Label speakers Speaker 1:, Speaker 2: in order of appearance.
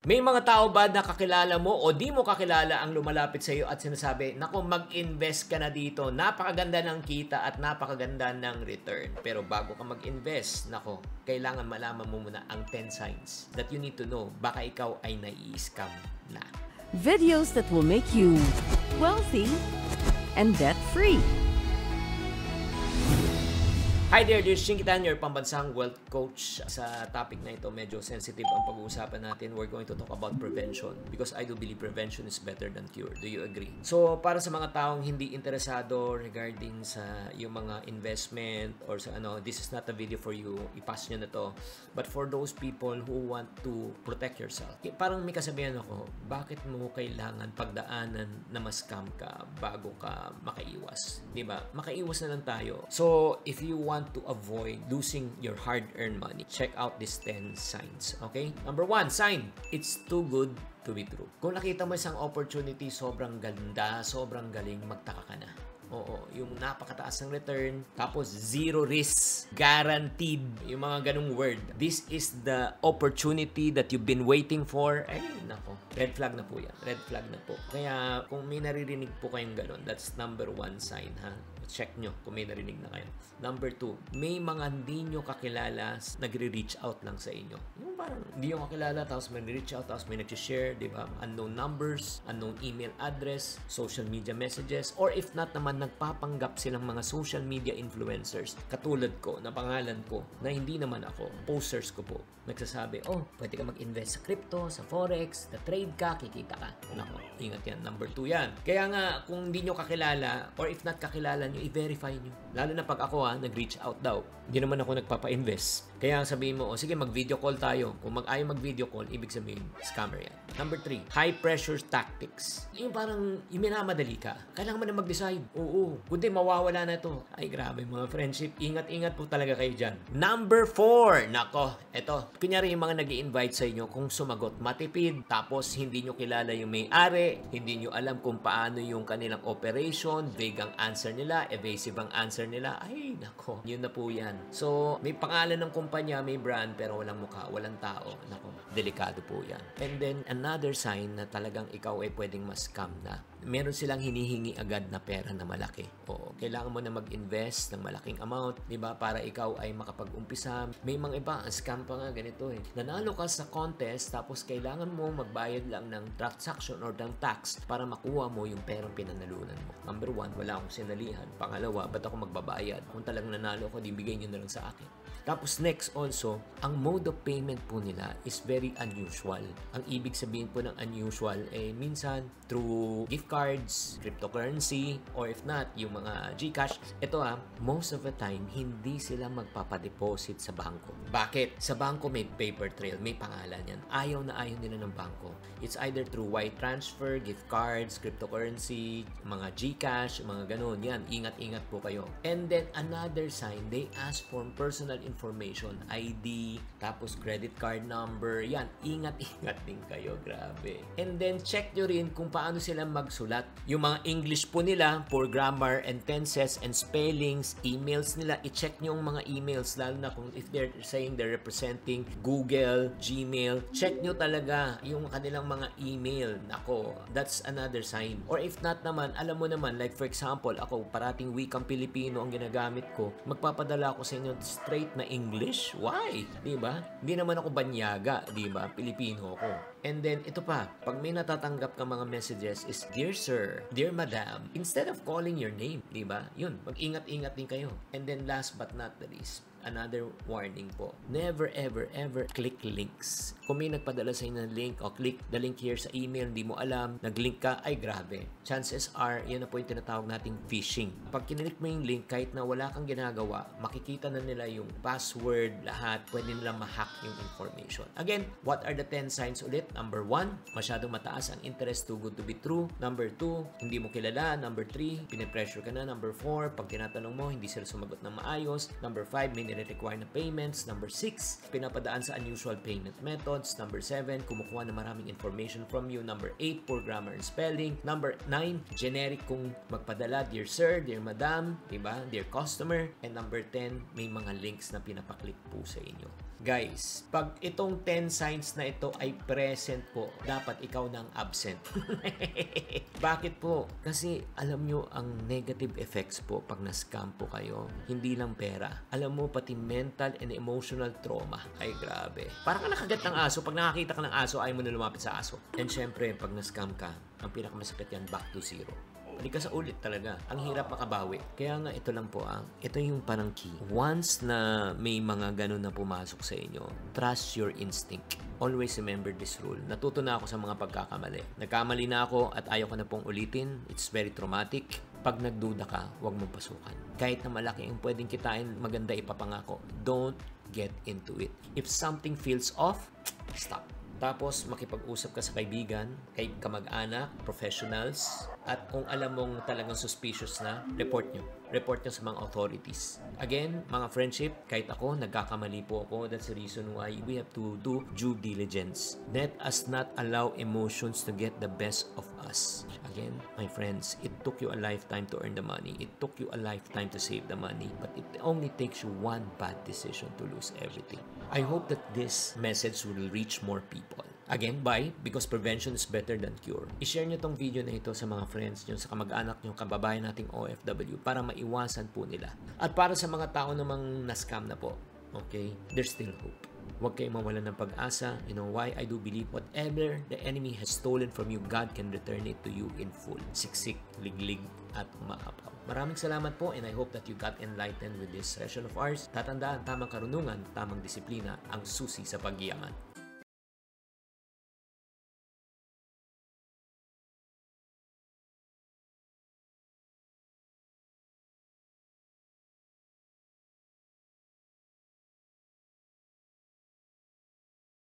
Speaker 1: May mga tao ba na kakilala mo o di mo kakilala ang lumalapit sa iyo at sinasabi, "Naku, mag-invest ka na dito. Napakaganda ng kita at napakaganda ng return." Pero bago ka mag-invest, naku, kailangan malaman mo muna ang 10 signs that you need to know. Baka ikaw ay nai-scam na.
Speaker 2: Videos that will make you wealthy and debt-free.
Speaker 1: Hi there, this is Shinkitan, your pambansang wealth coach. Sa topic na ito, medyo sensitive ang pag-uusapan natin. We're going to talk about prevention because I do believe prevention is better than cure. Do you agree? So, para sa mga taong hindi interesado regarding sa yung mga investment or sa this is not a video for you. I-pass nyo na to. But for those people who want to protect yourself, parang may kasabihan ako, bakit mo kailangan pagdaanan na ma-scam ka bago ka makaiwas? Diba? Makaiwas na lang tayo. So, if you want to avoid losing your hard-earned money, check out these 10 signs. Okay? Number 1, sign. It's too good to be true. Kung nakita mo isang opportunity, sobrang ganda, sobrang galing, magtaka ka na. Oo, yung napakataas ng return, tapos zero risk, guaranteed, yung mga ganung word. This is the opportunity that you've been waiting for. Ay, nako, red flag na po yan. Red flag na po. Kaya kung may naririnig po kayong ganun, that's number 1 sign, ha? Check nyo kung may narinig na kayo. Number 2, may mga hindi nyo kakilala nagre-reach out lang sa inyo. Yung parang hindi nyo kakilala, tapos may reach out, tapos may nag-share, di ba? Unknown numbers, unknown email address, social media messages, or if not naman, nagpapanggap silang mga social media influencers. Katulad ko, na pangalan ko, na hindi naman ako, posters ko po. Nagsasabi, oh, pwede ka mag-invest sa crypto, sa forex, na trade ka, kikita ka. Nako, ingat yan. Number 2 yan. Kaya nga, kung hindi nyo kakilala, or if not kakilala nyo, i-verify nyo. Lalo na pag ako nag-reach out daw. Hindi naman ako nagpapa-invest. Kaya sabihin mo, sige, mag-video call tayo. Kung ayaw mag-video call, ibig sabihin, scammer yan. Number 3, high-pressure tactics. Yung parang, yung minamadali ka. Kailangan mo na mag-decide. Oo, kundi mawawala na to. Ay, grabe mga friendship. Ingat-ingat po talaga kayo dyan. Number 4, nako, eto. Kunyari yung mga nag-i-invite sa inyo, kung sumagot matipid, tapos hindi nyo kilala yung may-ari, hindi nyo alam kung paano yung kanilang operation, vague ang answer nila, evasive ang answer nila, ay, nako, yun na po yan. So, may pangalan ng kumpanya, may brand, pero walang mukha, walang tao. Nako, delikado po yan. And then, another sign na talagang ikaw ay pwedeng ma-scam na. Meron silang hinihingi agad na pera na malaki. Oo, kailangan mo na mag-invest ng malaking amount, di ba? Para ikaw ay makapag-umpisa. May mga iba, ang scam pa nga ganito eh. Nanalo ka sa contest, tapos kailangan mo magbayad lang ng transaction or ng tax para makuha mo yung perang pinanalunan mo. Number 1, wala akong sinalihan. Pangalawa, ba't ako magbabayad? Kung talagang nanalo ko, di bigay nyo na lang sa akin. Tapos next also, ang mode of payment po nila is very unusual. Ang ibig sabihin po ng unusual minsan through gift cards, cryptocurrency, or if not, yung mga GCash. Ito most of the time, hindi sila magpapadeposit sa bangko. Bakit? Sa bangko may paper trail, may pangalan yan. Ayaw na ayaw nila ng bangko. It's either through wire transfer, gift cards, cryptocurrency, mga GCash, mga ganun. Yan, ingat-ingat po kayo. And then another sign, they ask for personal information, ID, tapos credit card number. Yan, ingat-ingat din kayo. Grabe. And then check nyo rin kung paano sila magsulat. Yung mga English po nila, for grammar and tenses and spellings, emails nila, i-check nyo yung mga emails, lalo na kung if they're saying they're representing Google, Gmail, check nyo talaga yung kanilang mga email. Nako, that's another sign. Or if not naman, alam mo naman, like for example, ako, parating wikang Pilipino ang ginagamit ko, magpapadala ako sa inyo straight na English. Why? Diba? Hindi naman ako banyaga, diba? Pilipino ako. And then, ito pa, pag may natatanggap ka mga messages is, Dear Sir, Dear Madam, instead of calling your name, diba? Yun, mag-ingat-ingat din kayo. And then, last but not the least, another warning po. Never, ever, ever click links. Kung may nagpadala sa inyo ng link o click the link here sa email, hindi mo alam, nag-link ka, ay grabe. Chances are, yan na po yung tinatawag nating phishing. Pag kinilik mo yung link, kahit na wala kang ginagawa, makikita na nila yung password, lahat, pwede nila ma-hack yung information. Again, what are the 10 signs ulit? Number 1, masyadong mataas ang interest, too good to be true. Number 2, hindi mo kilala. Number 3, pinipressure ka na. Number 4, pag tinatanong mo, hindi sila sumagot ng maayos. Number 5, may nire-require na payments. Number 6, pinapadaan sa unusual payment methods. Number 7, kumukuha na maraming information from you. Number 8, poor grammar and spelling. Number 9, generic kung magpadala, Dear Sir, Dear Madam, diba? Dear Customer. And number 10, may mga links na pinapaklik po sa inyo. Guys, pag itong 10 signs na ito ay present po, dapat ikaw nang absent. Bakit po? Kasi alam nyo, ang negative effects po pag na-scam po kayo, hindi lang pera. Alam mo, pati mental and emotional trauma. Ay, grabe. Parang ka nakagat ng aso. Pag nakakita ka ng aso, ayaw mo na lumapit sa aso. And syempre, pag na-scam ka, ang pinakamasakit yan, back to zero. Balik ka sa ulit talaga. Ang hirap makabawi. Kaya nga ito lang po ito yung parang key. Once na may mga ganun na pumasok sa inyo, trust your instinct. Always remember this rule. Natuto na ako sa mga pagkakamali. Nagkamali na ako at ayaw ko na pong ulitin. It's very traumatic. Pag nagduda ka, huwag mong pasukan. Kahit na malaki ang pwedeng kitain, maganda ipapangako. Don't get into it. If something feels off, stop. Tapos, makipag-usap ka sa kaibigan, kay kamag-anak, professionals, at kung alam mong talagang suspicious na, report nyo. Report nyo sa mga authorities. Again, mga friendship, kahit ako, nagkakamali po ako. That's the reason why we have to do due diligence. Let us not allow emotions to get the best of us. Again, my friends, it took you a lifetime to earn the money. It took you a lifetime to save the money. But it only takes you one bad decision to lose everything. I hope that this message will reach more people. Again, bye, because prevention is better than cure. I-share nyo tong video na ito sa mga friends nyo, sa kamag-anak nyo, kababayan nating OFW para maiwasan po nila. At para sa mga tao namang na-scam na po, okay, there's still hope. Huwag kayong mawalan ng pag-asa. You know why? I do believe whatever the enemy has stolen from you, God can return it to you in full. Siksik, liglig, at umaapaw. Maraming salamat po and I hope that you got enlightened with this session of ours. Tatandaan, tamang karunungan, tamang disiplina ang susi sa pagyaman.